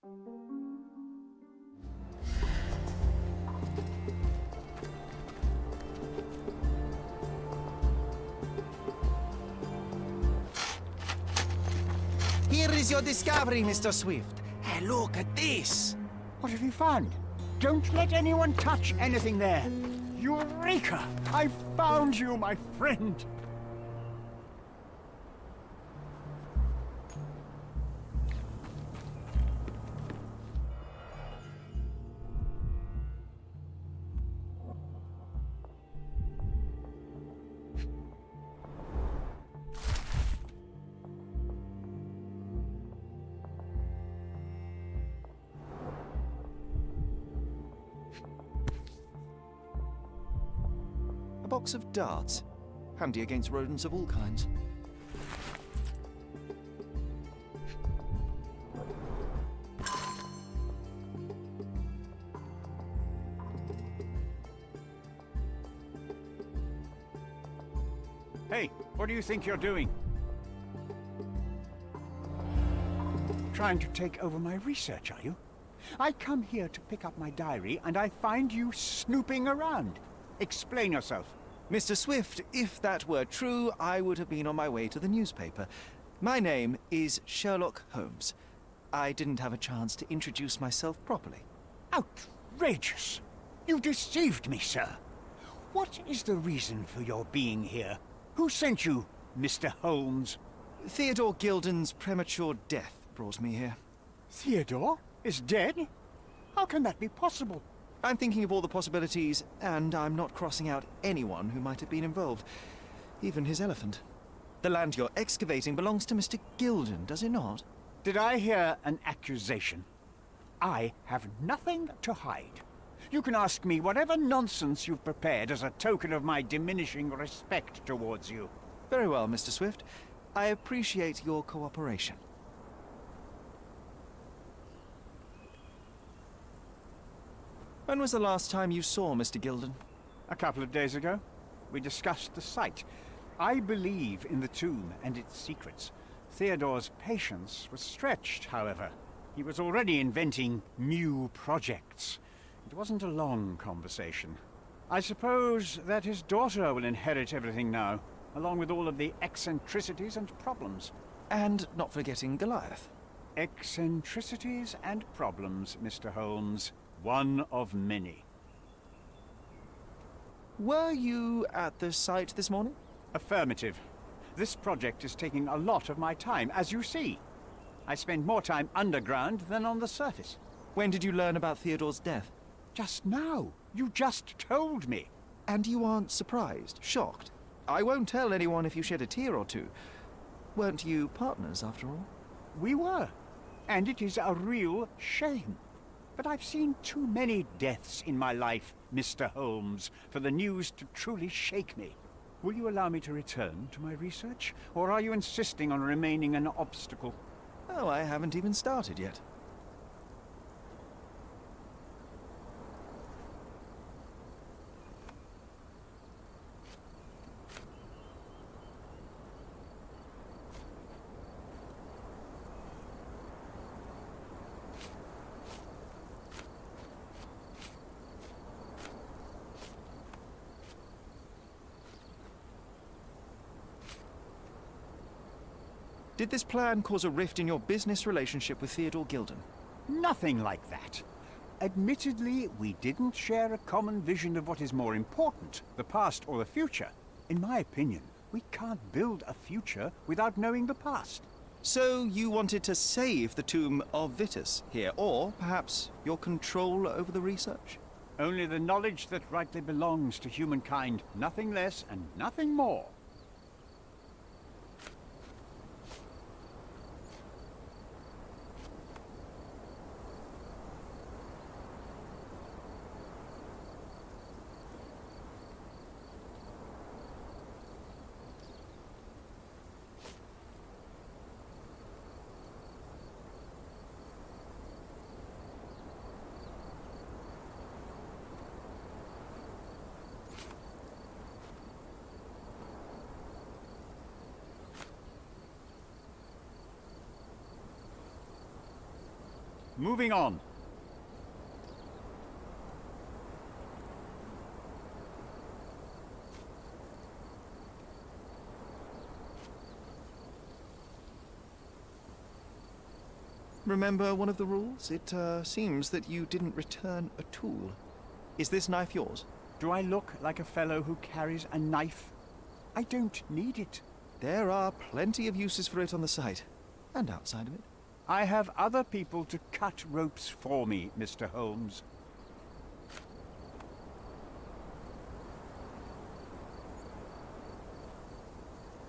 Here is your discovery, Mr. Swift. Hey, look at this. What have you found? Don't let anyone touch anything there. Eureka! I found you, my friend. A box of darts. Handy against rodents of all kinds. Hey, what do you think you're doing? Trying to take over my research, are you? I come here to pick up my diary, and I find you snooping around. Explain yourself. Mr. Swift, if that were true, I would have been on my way to the newspaper. My name is Sherlock Holmes. I didn't have a chance to introduce myself properly. Outrageous! You deceived me, sir. What is the reason for your being here? Who sent you, Mr. Holmes? Theodore Gilden's premature death brought me here. Theodore is dead? How can that be possible? I'm thinking of all the possibilities, and I'm not crossing out anyone who might have been involved. Even his elephant. The land you're excavating belongs to Mr. Gilden, does it not? Did I hear an accusation? I have nothing to hide. You can ask me whatever nonsense you've prepared as a token of my diminishing respect towards you. Very well, Mr. Swift. I appreciate your cooperation. When was the last time you saw Mr. Gilden? A couple of days ago. We discussed the site. I believe in the tomb and its secrets. Theodore's patience was stretched, however. He was already inventing new projects. It wasn't a long conversation. I suppose that his daughter will inherit everything now, along with all of the eccentricities and problems. And not forgetting Goliath. Eccentricities and problems, Mr. Holmes. One of many. Were you at the site this morning? Affirmative. This project is taking a lot of my time, as you see. I spend more time underground than on the surface. When did you learn about Theodore's death? Just now. You just told me. And you aren't surprised, shocked? I won't tell anyone if you shed a tear or two. Weren't you partners, after all? We were. And it is a real shame. But I've seen too many deaths in my life, Mr. Holmes, for the news to truly shake me. Will you allow me to return to my research? Or are you insisting on remaining an obstacle? Oh, I haven't even started yet. Did this plan cause a rift in your business relationship with Theodore Gilden? Nothing like that. Admittedly, we didn't share a common vision of what is more important, the past or the future. In my opinion, we can't build a future without knowing the past. So you wanted to save the tomb of Vitus here, or perhaps your control over the research? Only the knowledge that rightly belongs to humankind, nothing less and nothing more. Moving on. Remember one of the rules? It seems that you didn't return a tool. Is this knife yours? Do I look like a fellow who carries a knife? I don't need it. There are plenty of uses for it on the site, and outside of it. I have other people to cut ropes for me, Mr. Holmes.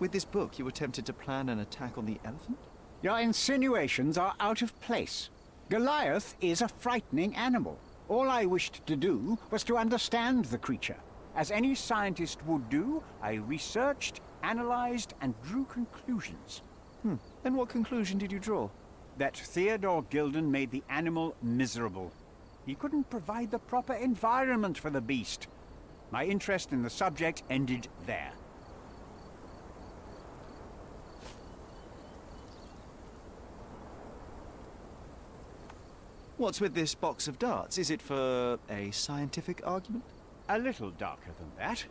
With this book, you attempted to plan an attack on the elephant? Your insinuations are out of place. Goliath is a frightening animal. All I wished to do was to understand the creature. As any scientist would do, I researched, analyzed, and drew conclusions. And what conclusion did you draw? That Theodore Gilden made the animal miserable. He couldn't provide the proper environment for the beast. My interest in the subject ended there. What's with this box of darts? Is it for a scientific argument? A little darker than that.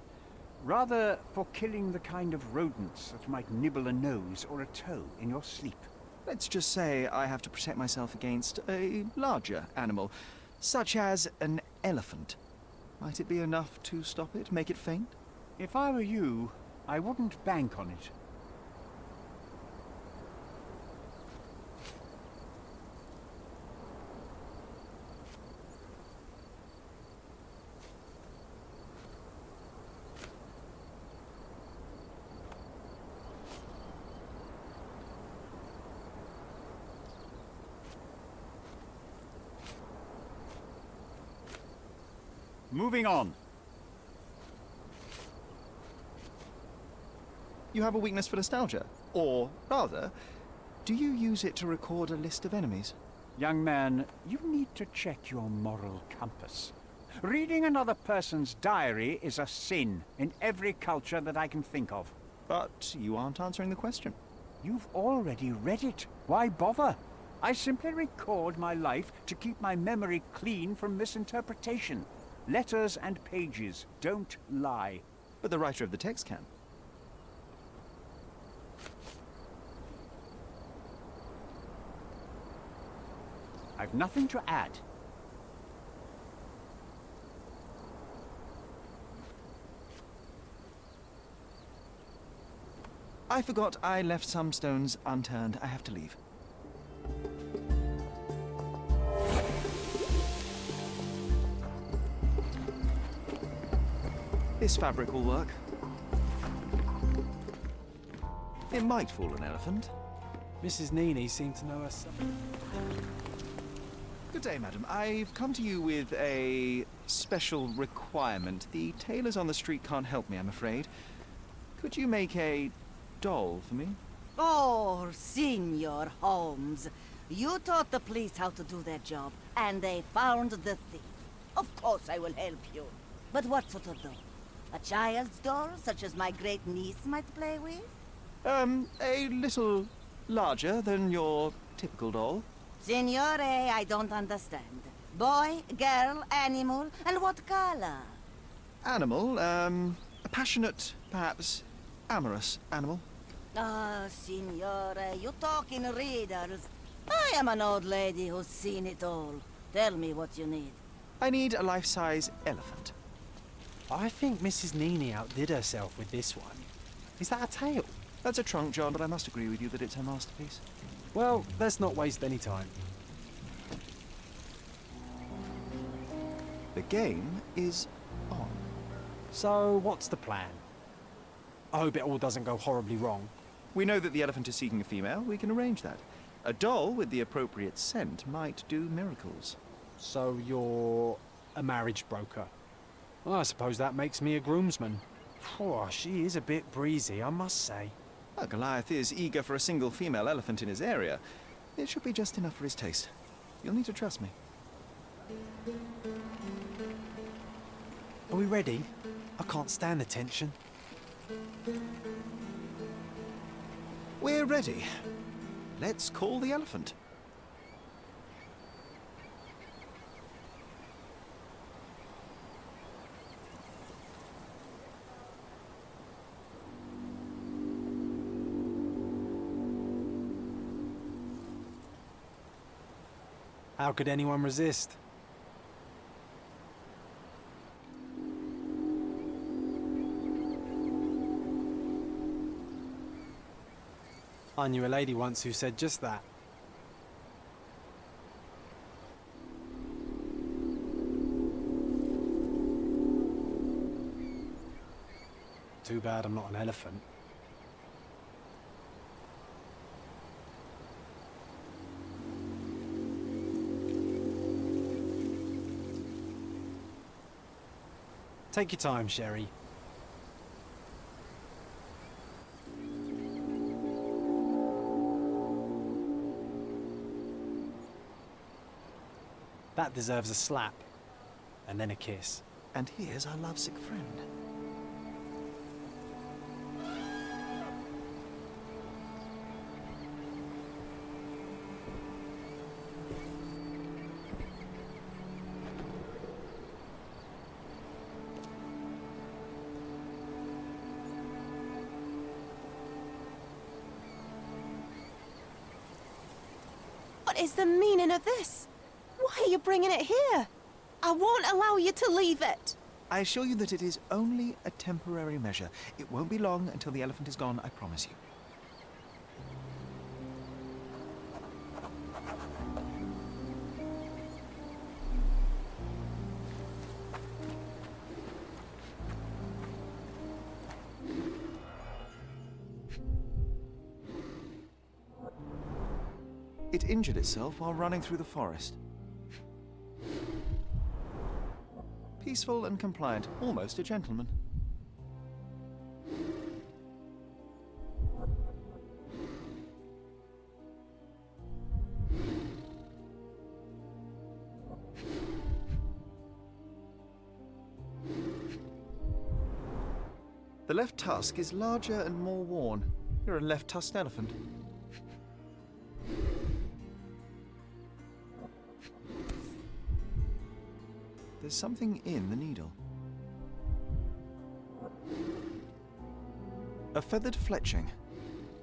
Rather for killing the kind of rodents that might nibble a nose or a toe in your sleep. Let's just say I have to protect myself against a larger animal, such as an elephant. Might it be enough to stop it, make it faint? If I were you, I wouldn't bank on it. Moving on. You have a weakness for nostalgia? Or, rather, do you use it to record a list of enemies? Young man, you need to check your moral compass. Reading another person's diary is a sin in every culture that I can think of. But you aren't answering the question. You've already read it. Why bother? I simply record my life to keep my memory clean from misinterpretation. Letters and pages don't lie. But the writer of the text can. I've nothing to add. I forgot I left some stones unturned. I have to leave. This fabric will work. It might fool an elephant. Mrs. Nini seemed to know her something. Good day, madam. I've come to you with a special requirement. The tailors on the street can't help me, I'm afraid. Could you make a doll for me? Oh, Signor Holmes. You taught the police how to do their job, and they found the thief. Of course I will help you. But what sort of doll? A child's doll, such as my great-niece might play with? A little larger than your typical doll. Signore, I don't understand. Boy, girl, animal, and what color? Animal, a passionate, perhaps amorous animal. Ah, Signore, you talk in riddles. I am an old lady who's seen it all. Tell me what you need. I need a life-size elephant. I think Mrs. Nini outdid herself with this one. Is that a tail? That's a trunk, John, but I must agree with you that it's her masterpiece. Well, let's not waste any time. The game is on. So, what's the plan? I hope it all doesn't go horribly wrong. We know that the elephant is seeking a female. We can arrange that. A doll with the appropriate scent might do miracles. So, you're a marriage broker. Well, I suppose that makes me a groomsman. Oh, she is a bit breezy, I must say. Well, Goliath is eager for a single female elephant in his area. It should be just enough for his taste. You'll need to trust me. Are we ready? I can't stand the tension. We're ready. Let's call the elephant. How could anyone resist? I knew a lady once who said just that. Too bad I'm not an elephant. Take your time, Sherry. That deserves a slap, and then a kiss. And here's our lovesick friend. What is the meaning of this? Why are you bringing it here? I won't allow you to leave it. I assure you that it is only a temporary measure. It won't be long until the elephant is gone, I promise you. It injured itself while running through the forest. Peaceful and compliant, almost a gentleman. The left tusk is larger and more worn. You're a left-tusked elephant. There's something in the needle. A feathered fletching.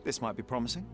This might be promising.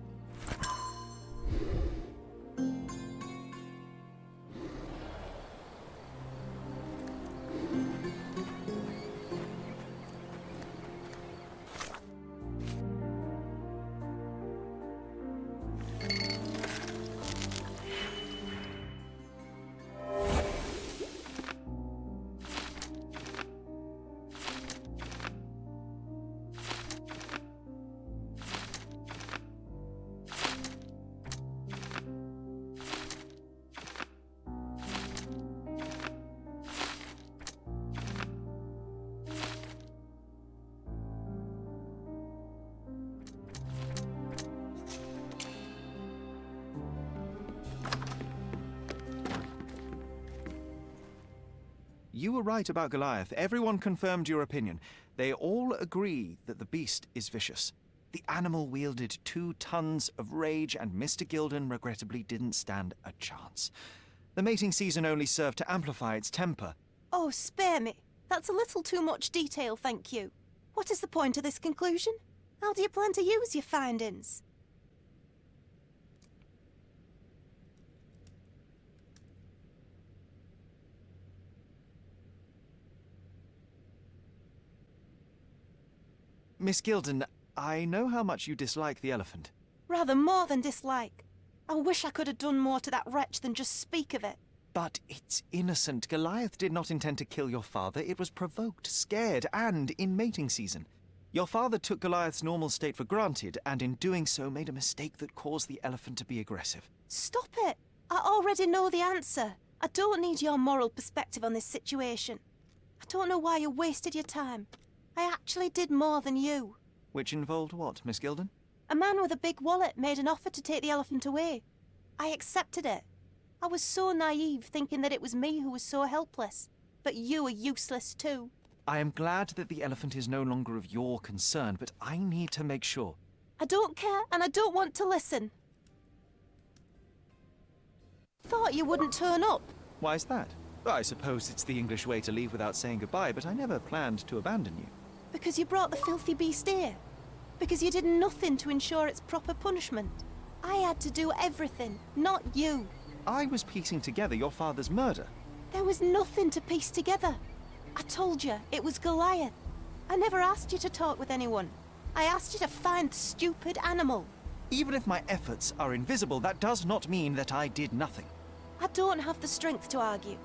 You were right about Goliath. Everyone confirmed your opinion. They all agree that the beast is vicious. The animal wielded 2 tons of rage, and Mr. Gilden regrettably didn't stand a chance. The mating season only served to amplify its temper. Oh, spare me. That's a little too much detail, thank you. What is the point of this conclusion? How do you plan to use your findings? Miss Gilden, I know how much you dislike the elephant. Rather more than dislike. I wish I could have done more to that wretch than just speak of it. But it's innocent. Goliath did not intend to kill your father. It was provoked, scared, and in mating season. Your father took Goliath's normal state for granted, and in doing so made a mistake that caused the elephant to be aggressive. Stop it! I already know the answer. I don't need your moral perspective on this situation. I don't know why you wasted your time. I actually did more than you. Which involved what, Miss Gilden? A man with a big wallet made an offer to take the elephant away. I accepted it. I was so naive, thinking that it was me who was so helpless. But you are useless too. I am glad that the elephant is no longer of your concern, but I need to make sure. I don't care, and I don't want to listen. Thought you wouldn't turn up. Why's that? I suppose it's the English way to leave without saying goodbye, but I never planned to abandon you. Because you brought the filthy beast here. Because you did nothing to ensure its proper punishment. I had to do everything, not you. I was piecing together your father's murder. There was nothing to piece together. I told you, it was Goliath. I never asked you to talk with anyone. I asked you to find the stupid animal. Even if my efforts are invisible, that does not mean that I did nothing. I don't have the strength to argue.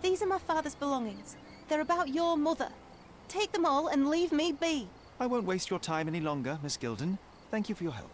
These are my father's belongings. They're about your mother. Take them all and leave me be. I won't waste your time any longer, Miss Gilden. Thank you for your help.